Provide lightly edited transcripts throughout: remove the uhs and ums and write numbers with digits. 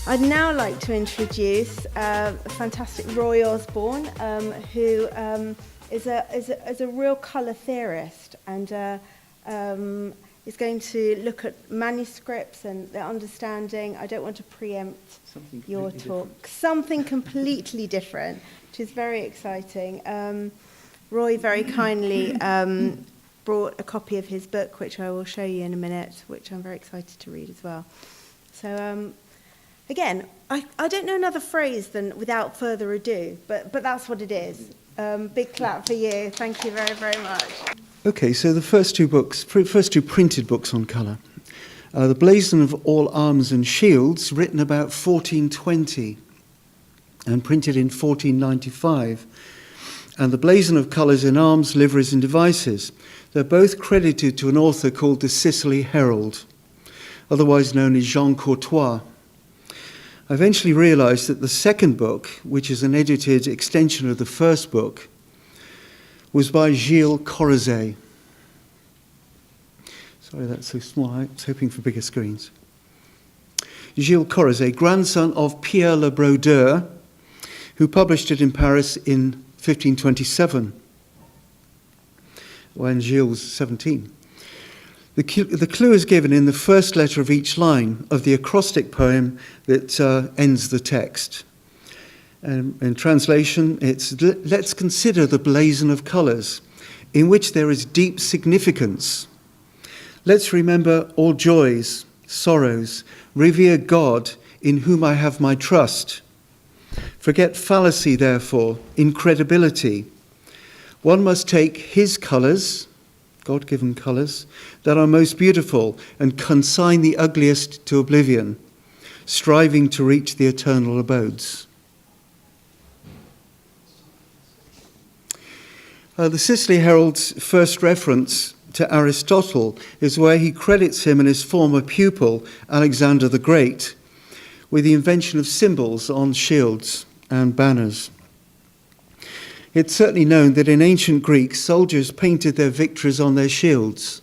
I'd now like to introduce a fantastic Roy Osbourne, who is a real colour theorist and is going to look at manuscripts and their understanding. I don't want to preempt your talk. Something completely different, which is very exciting. Roy very kindly brought a copy of his book, which I will show you in a minute, which I'm very excited to read as well. So, again, I don't know another phrase than without further ado, but that's what it is. Big clap for you. Thank you very, very much. Okay, so the first two printed books on colour. The Blazon of All Arms and Shields, written about 1420 and printed in 1495. And the Blazon of Colours in Arms, Liveries and Devices. They're both credited to an author called the Sicily Herald, otherwise known as Jean Courtois. I eventually realised that the second book, which is an edited extension of the first book, was by Gilles Corrozet. Sorry, that's so small. I was hoping for bigger screens. Gilles Corrozet, grandson of Pierre Le Brodeur, who published it in Paris in 1527, when Gilles was 17. The clue is given in the first letter of each line of the acrostic poem that ends the text. In translation, it's, let's consider the blazon of colours, in which there is deep significance. Let's remember all joys, sorrows, revere God, in whom I have my trust. Forget fallacy, therefore, incredibility. One must take his colours, God-given colours, that are most beautiful, and consign the ugliest to oblivion, striving to reach the eternal abodes. The Sicily Herald's first reference to Aristotle is where he credits him and his former pupil, Alexander the Great, with the invention of symbols on shields and banners. It's certainly known that in ancient Greek, soldiers painted their victories on their shields.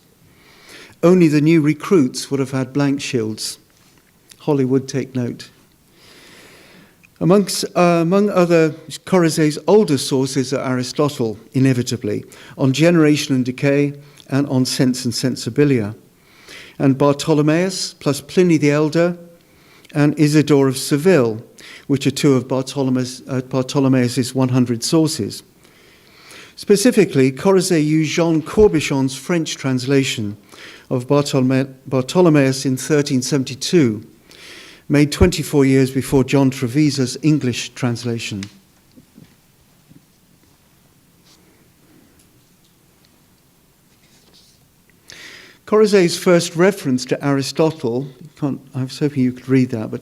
Only the new recruits would have had blank shields. Hollywood, take note. Among other Corrozet's older sources are Aristotle, inevitably, on generation and decay, and on sense and sensibilia, and Bartholomaeus, plus Pliny the Elder, and Isidore of Seville, which are two of Bartholomaeus' 100 sources. Specifically, Corrozet used Jean Corbichon's French translation of Bartholomaeus in 1372, made 24 years before John Trevisa's English translation. Corrozet's first reference to Aristotle, I was hoping you could read that, but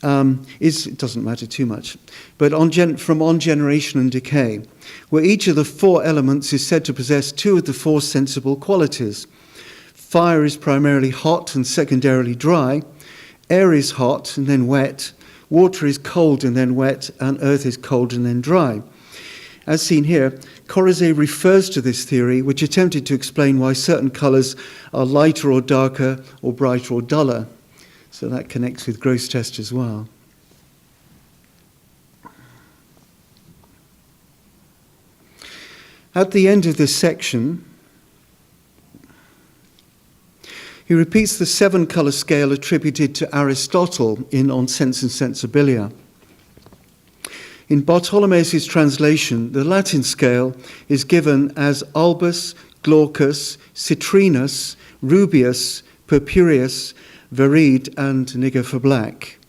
it doesn't matter too much, but from On Generation and Decay, where each of the four elements is said to possess two of the four sensible qualities. Fire is primarily hot and secondarily dry, air is hot and then wet, water is cold and then wet, and earth is cold and then dry. As seen here, Corrozet refers to this theory, which attempted to explain why certain colours are lighter or darker, or brighter or duller. So that connects with Grosseteste as well. At the end of this section, he repeats the 7-colour scale attributed to Aristotle On Sense and Sensibilia. In Bartholomaeus' translation, the Latin scale is given as albus, glaucus, citrinus, rubeus, purpureus, veride, and niger for black.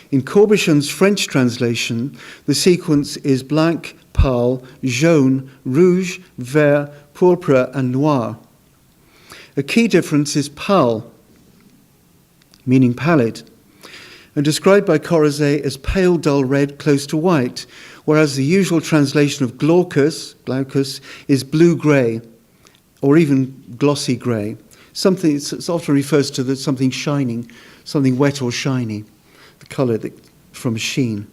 In Corbichon's French translation, the sequence is blanc, pâle, jaune, rouge, vert, pourpre, and noir. A key difference is pâle, meaning pallid, and described by Corrozet as pale, dull red, close to white, whereas the usual translation of glaucus is blue-grey, or even glossy grey. Something it often refers to something shining, something wet or shiny, the colour from a sheen.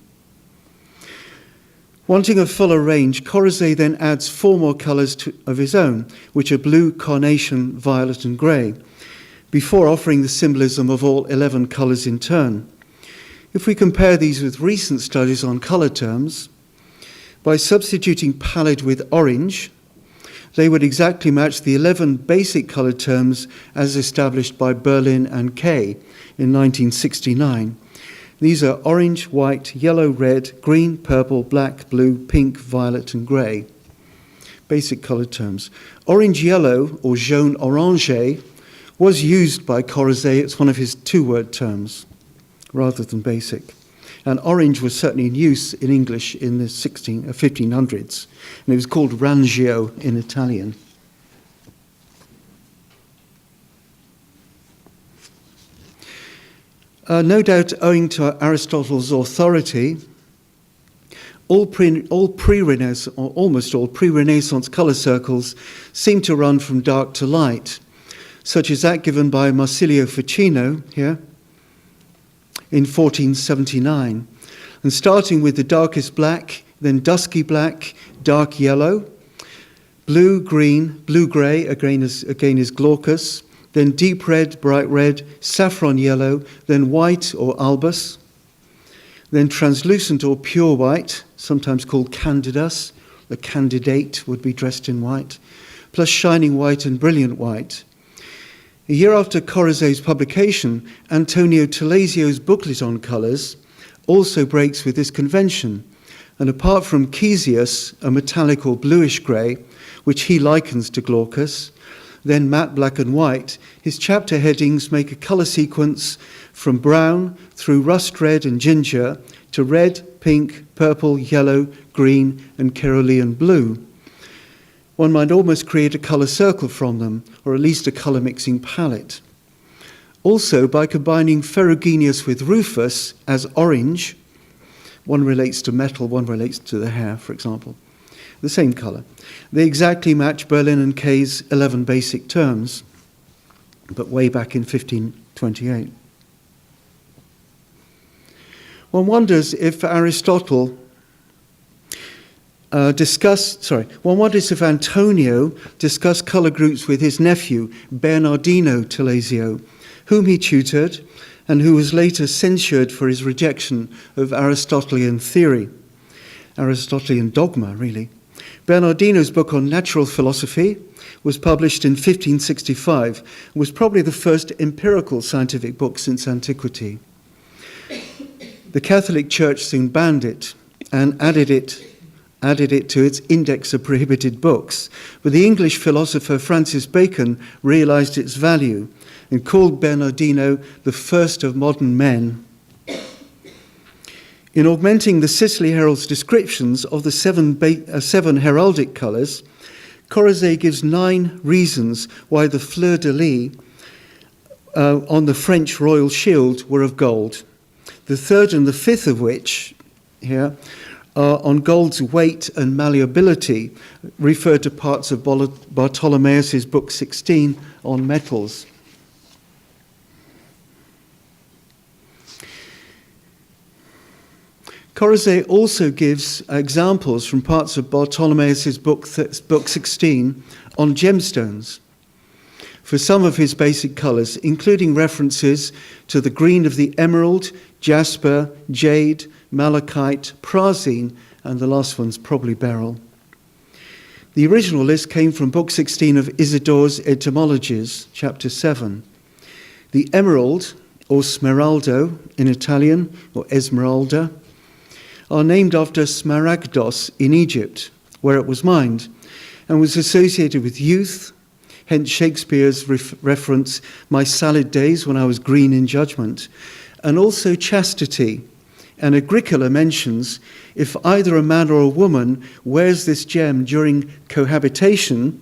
Wanting a fuller range, Corrozet then adds 4 more colours of his own, which are blue, carnation, violet and grey, before offering the symbolism of all 11 colours in turn. If we compare these with recent studies on colour terms, by substituting pallid with orange, they would exactly match the 11 basic colour terms as established by Berlin and Kay in 1969. These are orange, white, yellow, red, green, purple, black, blue, pink, violet and grey. Basic colour terms. Orange-yellow, or jaune-orangé, was used by Corozet. It's one of his two-word terms, rather than basic. And orange was certainly in use in English in the 1500s, and it was called rangio in Italian. No doubt owing to Aristotle's authority, almost all pre-Renaissance colour circles seem to run from dark to light, such as that given by Marsilio Ficino here in 1479, and starting with the darkest black, then dusky black, dark yellow, blue, green, blue-grey, again is glaucous, then deep red, bright red, saffron yellow, then white or albus, then translucent or pure white, sometimes called candidus. The candidate would be dressed in white, plus shining white and brilliant white. A year after Corozet's publication, Antonio Telesio's booklet on colours also breaks with this convention, and apart from Chesius, a metallic or bluish grey, which he likens to glaucous, then matte black and white, his chapter headings make a colour sequence from brown through rust red and ginger to red, pink, purple, yellow, green and cerulean blue. One might almost create a colour circle from them, or at least a colour mixing palette. Also, by combining Ferruginus with Rufus as orange, one relates to metal, one relates to the hair, for example, the same colour. They exactly match Berlin and Kay's 11 basic terms, but way back in 1528. One wonders if Antonio discussed colour groups with his nephew, Bernardino Telesio, whom he tutored and who was later censured for his rejection of Aristotelian theory, Aristotelian dogma, really. Bernardino's book on natural philosophy was published in 1565 and was probably the first empirical scientific book since antiquity. The Catholic Church soon banned it and added it to its index of prohibited books, but the English philosopher Francis Bacon realised its value and called Bernardino the first of modern men. In augmenting the Sicily Herald's descriptions of the seven heraldic colours, Corozet gives 9 reasons why the fleur-de-lis on the French royal shield were of gold. The third and the fifth of which, here, are on gold's weight and malleability, refer to parts of Bartholomeus' book 16 on metals. Corozet also gives examples from parts of Bartholomeus' book 16 on gemstones for some of his basic colours, including references to the green of the emerald, jasper, jade, malachite, prasein, and the last one's probably beryl. The original list came from Book 16 of Isidore's Etymologies, Chapter 7. The emerald, or smeraldo in Italian, or esmeralda, are named after Smaragdos in Egypt, where it was mined, and was associated with youth, hence Shakespeare's reference, "My salad days when I was green in judgment," and also chastity. And Agricola mentions, if either a man or a woman wears this gem during cohabitation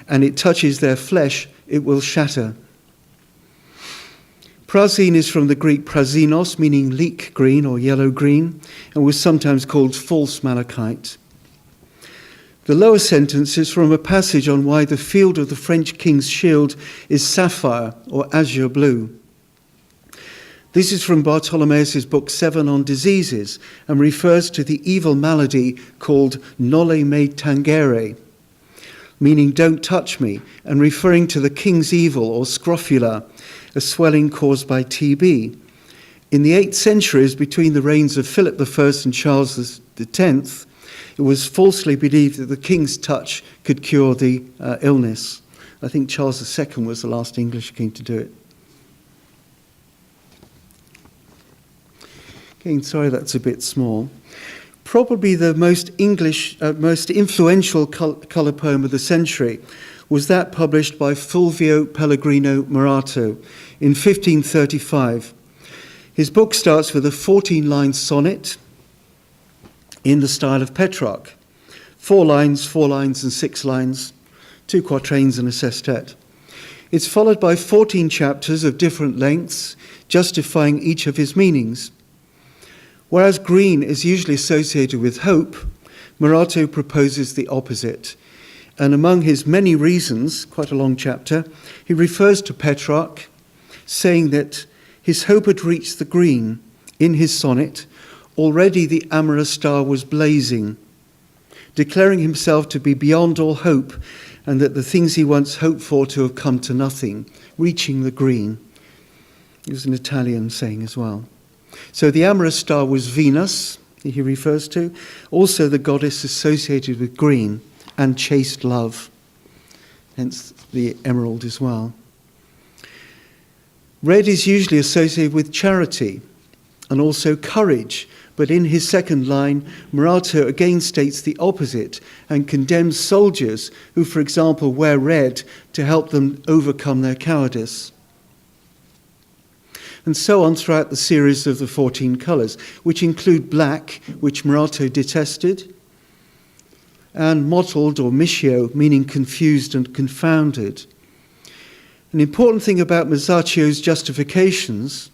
and it touches their flesh, it will shatter. Prasein is from the Greek prasinos, meaning leek green or yellow green, and was sometimes called false malachite. The lower sentence is from a passage on why the field of the French king's shield is sapphire or azure blue. This is from Bartholomeus' book 7 on diseases and refers to the evil malady called nolle me tangere, meaning don't touch me, and referring to the king's evil or scrofula, a swelling caused by TB. In the 8th centuries, between the reigns of Philip I and Charles X, it was falsely believed that the king's touch could cure the illness. I think Charles II was the last English king to do it. Again, sorry that's a bit small. Probably the most influential colour poem of the century was that published by Fulvio Pellegrino Morato in 1535. His book starts with a 14-line sonnet in the style of Petrarch. 4 lines, and 6 lines, 2 quatrains and a sestet. It's followed by 14 chapters of different lengths, justifying each of his meanings. Whereas green is usually associated with hope, Morato proposes the opposite. And among his many reasons, quite a long chapter, he refers to Petrarch, saying that his hope had reached the green. In his sonnet, already the amorous star was blazing, declaring himself to be beyond all hope, and that the things he once hoped for to have come to nothing, reaching the green. It was an Italian saying as well. So the amorous star was Venus, he refers to, also the goddess associated with green and chaste love, hence the emerald as well. Red is usually associated with charity and also courage, but in his second line, Morato again states the opposite and condemns soldiers who, for example, wear red to help them overcome their cowardice. And so on throughout the series of the 14 colours, which include black, which Morato detested, and mottled or miscio, meaning confused and confounded. An important thing about Masaccio's justifications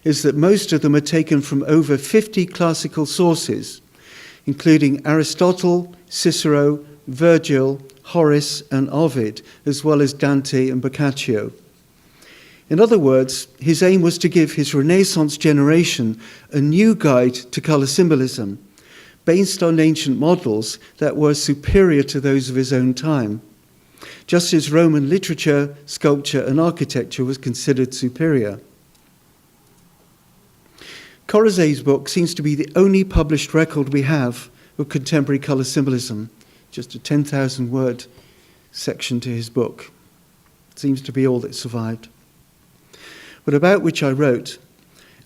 is that most of them are taken from over 50 classical sources, including Aristotle, Cicero, Virgil, Horace, and Ovid, as well as Dante and Boccaccio. In other words, his aim was to give his Renaissance generation a new guide to colour symbolism, based on ancient models that were superior to those of his own time, just as Roman literature, sculpture, and architecture was considered superior. Corrazet's book seems to be the only published record we have of contemporary colour symbolism, just a 10,000-word section to his book. It seems to be all that survived. But about which I wrote,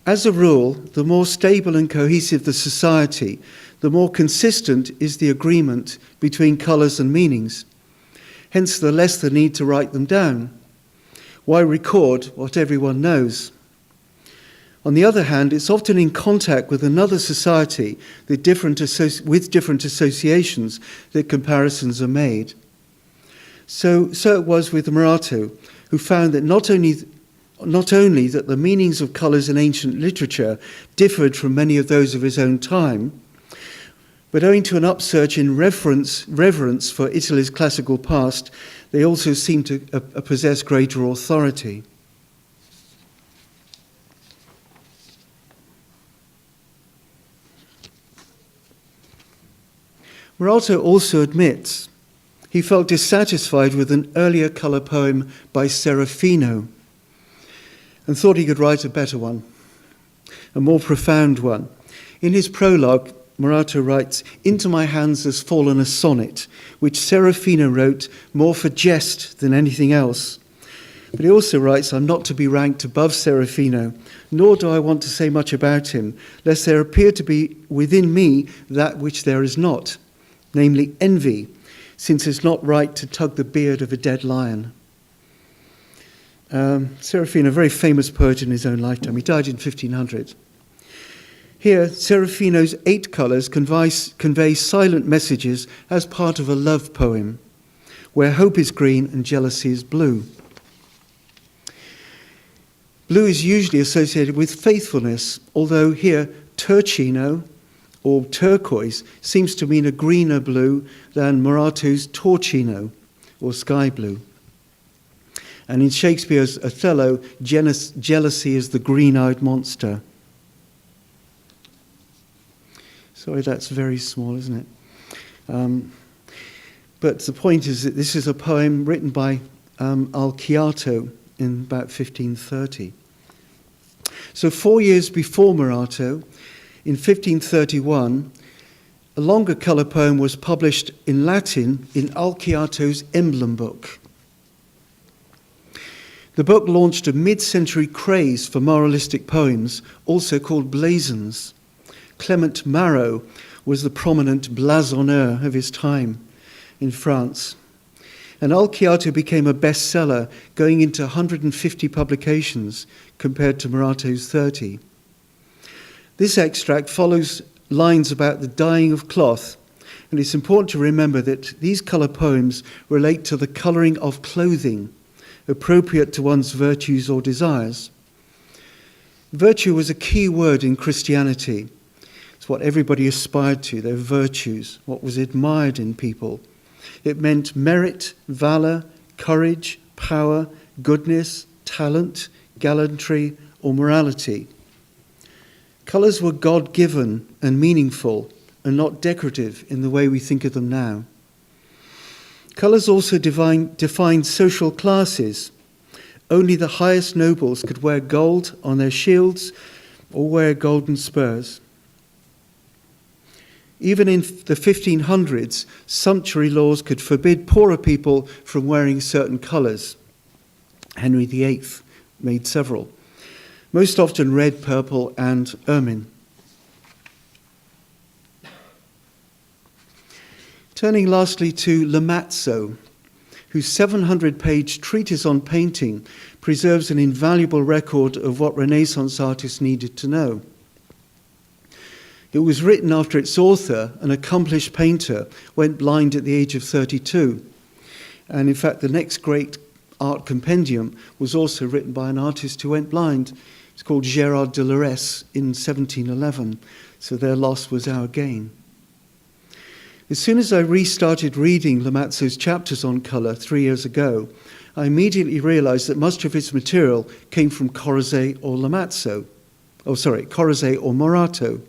as a rule, the more stable and cohesive the society, the more consistent is the agreement between colours and meanings. Hence, the less the need to write them down. Why record what everyone knows? On the other hand, it's often in contact with another society with different associations that comparisons are made. So it was with Morato, who found that not only that the meanings of colours in ancient literature differed from many of those of his own time, but owing to an upsurge in reverence for Italy's classical past, they also seem to possess greater authority. Morato also admits he felt dissatisfied with an earlier colour poem by Serafino and thought he could write a better one, a more profound one. In his prologue, Morato writes, "Into my hands has fallen a sonnet, which Serafino wrote more for jest than anything else." But he also writes, "I'm not to be ranked above Serafino, nor do I want to say much about him, lest there appear to be within me that which there is not, namely envy, since it's not right to tug the beard of a dead lion." Serafino, a very famous poet in his own lifetime. He died in 1500. Here, Serafino's 8 colours convey silent messages as part of a love poem, where hope is green and jealousy is blue. Blue is usually associated with faithfulness, although here turchino, or turquoise, seems to mean a greener blue than Morato's torcino, or sky blue. And in Shakespeare's Othello, jealousy is the green-eyed monster. Sorry, that's very small, isn't it? But the point is that this is a poem written by Alciato in about 1530. So 4 years before Morato, in 1531, a longer colour poem was published in Latin in Alciato's Emblem Book. The book launched a mid-century craze for moralistic poems, also called blazons. Clement Marot was the prominent blazonner of his time in France. And Alciato became a bestseller, going into 150 publications compared to Morato's 30. This extract follows lines about the dyeing of cloth, and it's important to remember that these colour poems relate to the colouring of clothing, appropriate to one's virtues or desires. Virtue was a key word in Christianity. It's what everybody aspired to, their virtues, what was admired in people. It meant merit, valour, courage, power, goodness, talent, gallantry, or morality. Colours were God-given and meaningful, and not decorative in the way we think of them now. Colours also defined social classes. Only the highest nobles could wear gold on their shields or wear golden spurs. Even in the 1500s, sumptuary laws could forbid poorer people from wearing certain colours. Henry VIII made several, most often red, purple, and ermine. Turning lastly to Lemazzo, whose 700-page treatise on painting preserves an invaluable record of what Renaissance artists needed to know. It was written after its author, an accomplished painter, went blind at the age of 32. And in fact, the next great art compendium was also written by an artist who went blind. It's called Gérard de Loresse in 1711. So their loss was our gain. As soon as I restarted reading Lemazzo's chapters on colour 3 years ago, I immediately realised that much of his material came from Corrozet or Corrozet or Morato.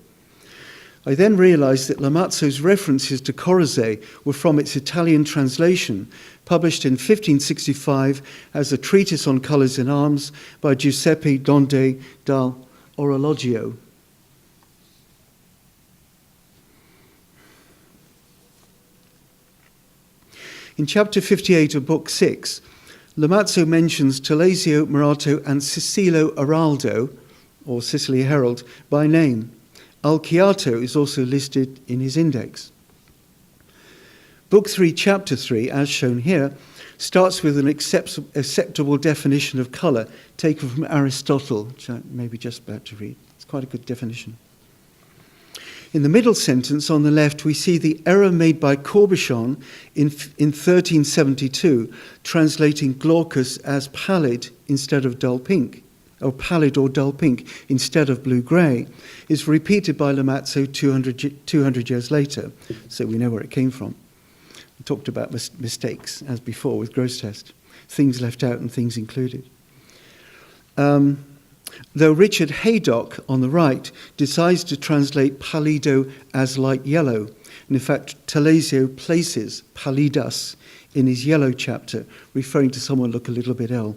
I then realised that Lemazzo's references to Corrozet were from its Italian translation, published in 1565 as a treatise on colours in arms by Giuseppe Donde dal Orologio. In chapter 58 of Book 6, Lemazzo mentions Telesio, Morato, and Cicelo Araldo, or Sicily Herald, by name. Alciato is also listed in his index. Book 3, Chapter 3, as shown here, starts with an acceptable definition of colour taken from Aristotle, which I may be just about to read. It's quite a good definition. In the middle sentence on the left, we see the error made by Corbichon in 1372, translating glaucus as pallid instead of dull pink, or pallid or dull pink instead of blue-grey, is repeated by Lemazzo 200 years later, so we know where it came from. We talked about mistakes, as before, with Grosseteste, things left out and things included. Though Richard Haydock, on the right, decides to translate pallido as light yellow, and in fact, Telesio places pallidus in his yellow chapter, referring to someone look a little bit ill.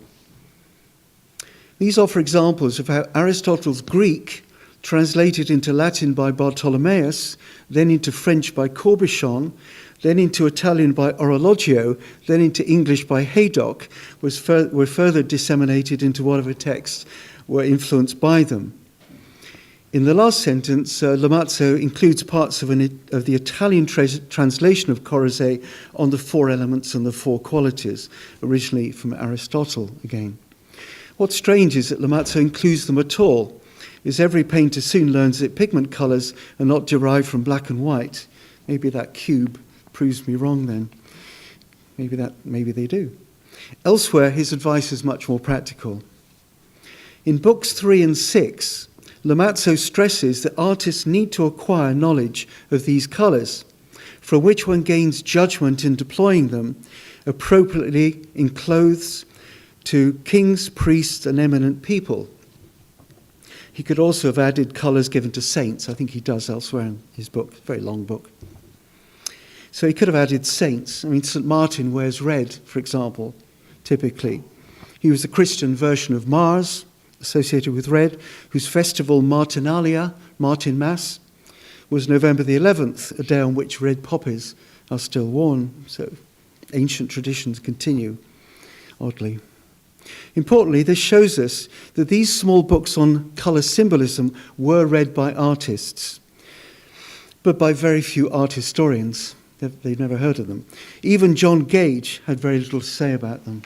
These offer examples of how Aristotle's Greek, translated into Latin by Bartholomaeus, then into French by Corbichon, then into Italian by Orologio, then into English by Haydock, were further disseminated into whatever texts were influenced by them. In the last sentence, Lemazzo includes parts of the Italian translation of Corrozet on the four elements and the four qualities, originally from Aristotle again. What's strange is that Lemazzo includes them at all, as every painter soon learns that pigment colours are not derived from black and white. Maybe that cube proves me wrong then. Maybe they do. Elsewhere, his advice is much more practical. In books 3 and 6, Lemazzo stresses that artists need to acquire knowledge of these colours, from which one gains judgment in deploying them appropriately in clothes to kings, priests, and eminent people. He could also have added colours given to saints. I think he does elsewhere in his book, very long book. So he could have added saints. I mean, St. Martin wears red, for example, typically. He was the Christian version of Mars, associated with red, whose festival Martinalia, Martin Mass, was November the 11th, a day on which red poppies are still worn. So ancient traditions continue, oddly. Importantly, this shows us that these small books on colour symbolism were read by artists, but by very few art historians. They've never heard of them. Even John Gage had very little to say about them.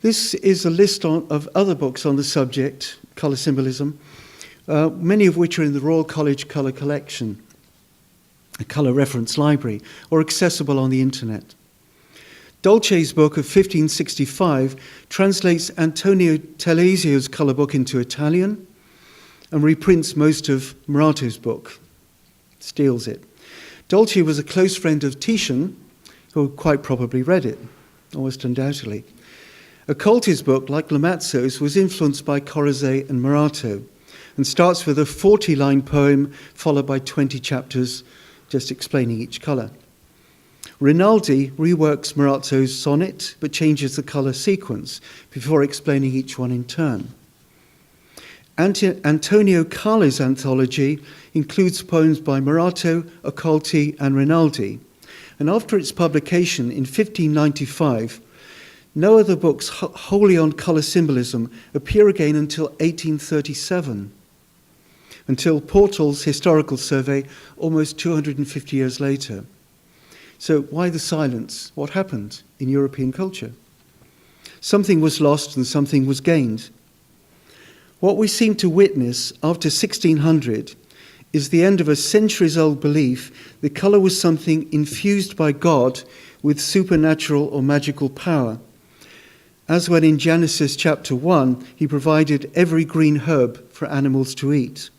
This is a list of other books on the subject, colour symbolism, many of which are in the Royal College Colour Collection, a colour reference library, or accessible on the internet. Dolce's book of 1565 translates Antonio Telesio's colour book into Italian and reprints most of Murato's book, steals it. Dolce was a close friend of Titian, who quite probably read it, almost undoubtedly. Occulti's book, like Lamazzo's, was influenced by Corrozet and Murato and starts with a 40-line poem followed by 20 chapters just explaining each colour. Rinaldi reworks Murato's sonnet but changes the colour sequence before explaining each one in turn. Antonio Carli's anthology includes poems by Murato, Occulti and Rinaldi, and after its publication in 1595, no other books wholly on colour symbolism appear again until 1837, until Portal's historical survey almost 250 years later. So why the silence? What happened in European culture? Something was lost and something was gained. What we seem to witness after 1600 is the end of a centuries-old belief that colour was something infused by God with supernatural or magical power, as when in Genesis chapter 1, he provided every green herb for animals to eat.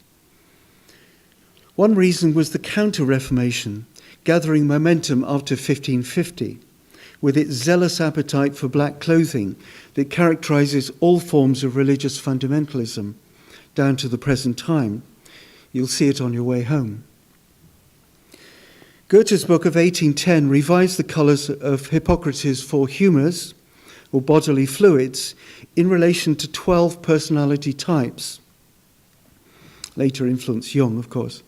One reason was the Counter-Reformation, gathering momentum after 1550, with its zealous appetite for black clothing that characterizes all forms of religious fundamentalism down to the present time. You'll see it on your way home. Goethe's book of 1810 revised the colours of Hippocrates' four humours, or bodily fluids, in relation to 12 personality types. Later influenced Jung, of course.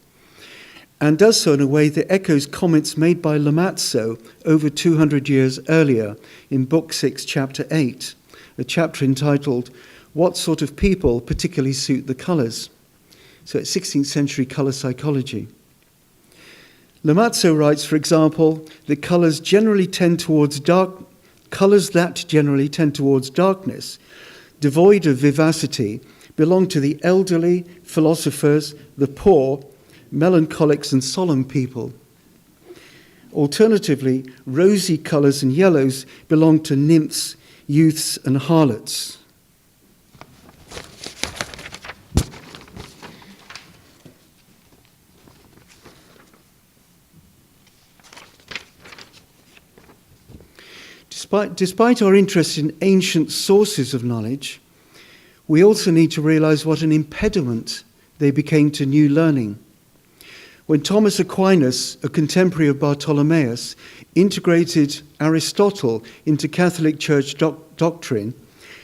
And does so in a way that echoes comments made by Lamazzo over 200 years earlier in Book 6, Chapter 8, a chapter entitled, What Sort of People Particularly Suit the Colours? So it's 16th century colour psychology. Lamazzo writes, for example, that colours that generally tend towards darkness, devoid of vivacity, belong to the elderly, philosophers, the poor, melancholics and solemn people. Alternatively, rosy colours and yellows belong to nymphs, youths and harlots. Despite our interest in ancient sources of knowledge, we also need to realize what an impediment they became to new learning. When Thomas Aquinas, a contemporary of Bartholomaeus, integrated Aristotle into Catholic Church doctrine,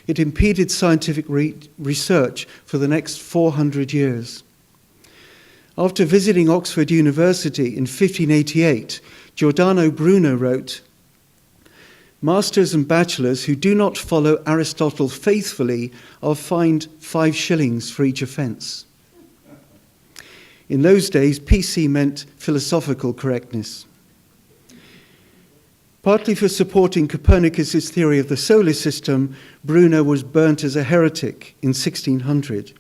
it impeded scientific research for the next 400 years. After visiting Oxford University in 1588, Giordano Bruno wrote, "Masters and bachelors who do not follow Aristotle faithfully are fined 5 shillings for each offence." In those days, PC meant philosophical correctness. Partly for supporting Copernicus' theory of the solar system, Bruno was burnt as a heretic in 1600,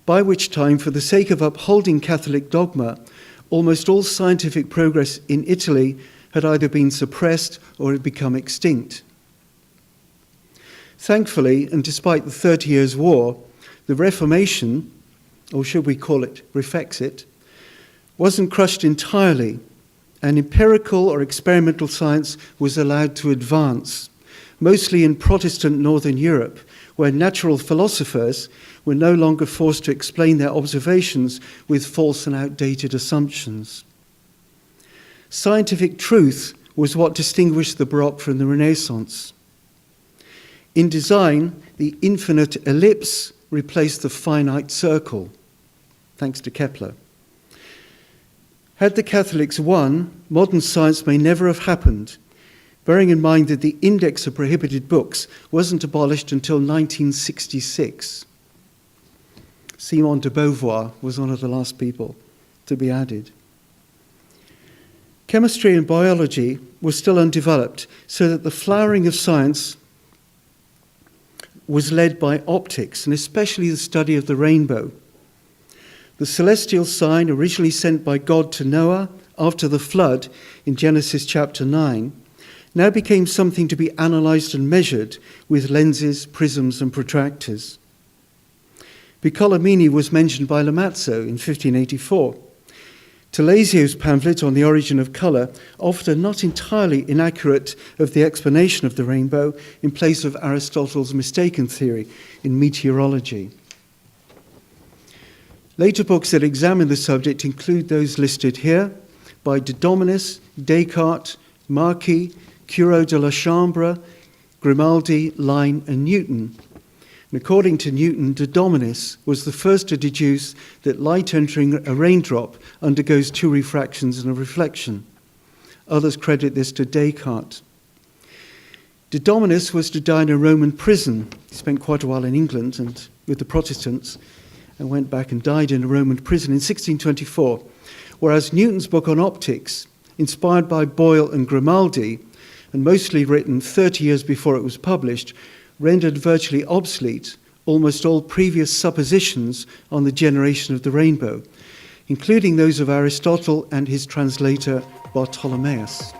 by which time, for the sake of upholding Catholic dogma, almost all scientific progress in Italy had either been suppressed or had become extinct. Thankfully, and despite the 30 Years' War, the Reformation, or should we call it Refexit, wasn't crushed entirely, and empirical or experimental science was allowed to advance, mostly in Protestant Northern Europe, where natural philosophers were no longer forced to explain their observations with false and outdated assumptions. Scientific truth was what distinguished the Baroque from the Renaissance. In design, the infinite ellipse replaced the finite circle, thanks to Kepler. Had the Catholics won, modern science may never have happened, bearing in mind that the Index of Prohibited Books wasn't abolished until 1966. Simone de Beauvoir was one of the last people to be added. Chemistry and biology were still undeveloped, so that the flowering of science was led by optics, and especially the study of the rainbow. The celestial sign, originally sent by God to Noah after the flood in Genesis chapter 9, now became something to be analysed and measured with lenses, prisms, and protractors. Piccolomini was mentioned by Lamazzo in 1584. Talesio's pamphlet on the origin of colour offered a not entirely inaccurate of the explanation of the rainbow in place of Aristotle's mistaken theory in meteorology. Later books that examine the subject include those listed here by de Dominis, Descartes, Marquis, Curo de la Chambre, Grimaldi, Line, and Newton. And according to Newton, de Dominis was the first to deduce that light entering a raindrop undergoes two refractions and a reflection. Others credit this to Descartes. De Dominis was to die in a Roman prison. He spent quite a while in England and with the Protestants, and went back and died in a Roman prison in 1624, whereas Newton's book on optics, inspired by Boyle and Grimaldi, and mostly written 30 years before it was published, rendered virtually obsolete almost all previous suppositions on the generation of the rainbow, including those of Aristotle and his translator Bartholomeus.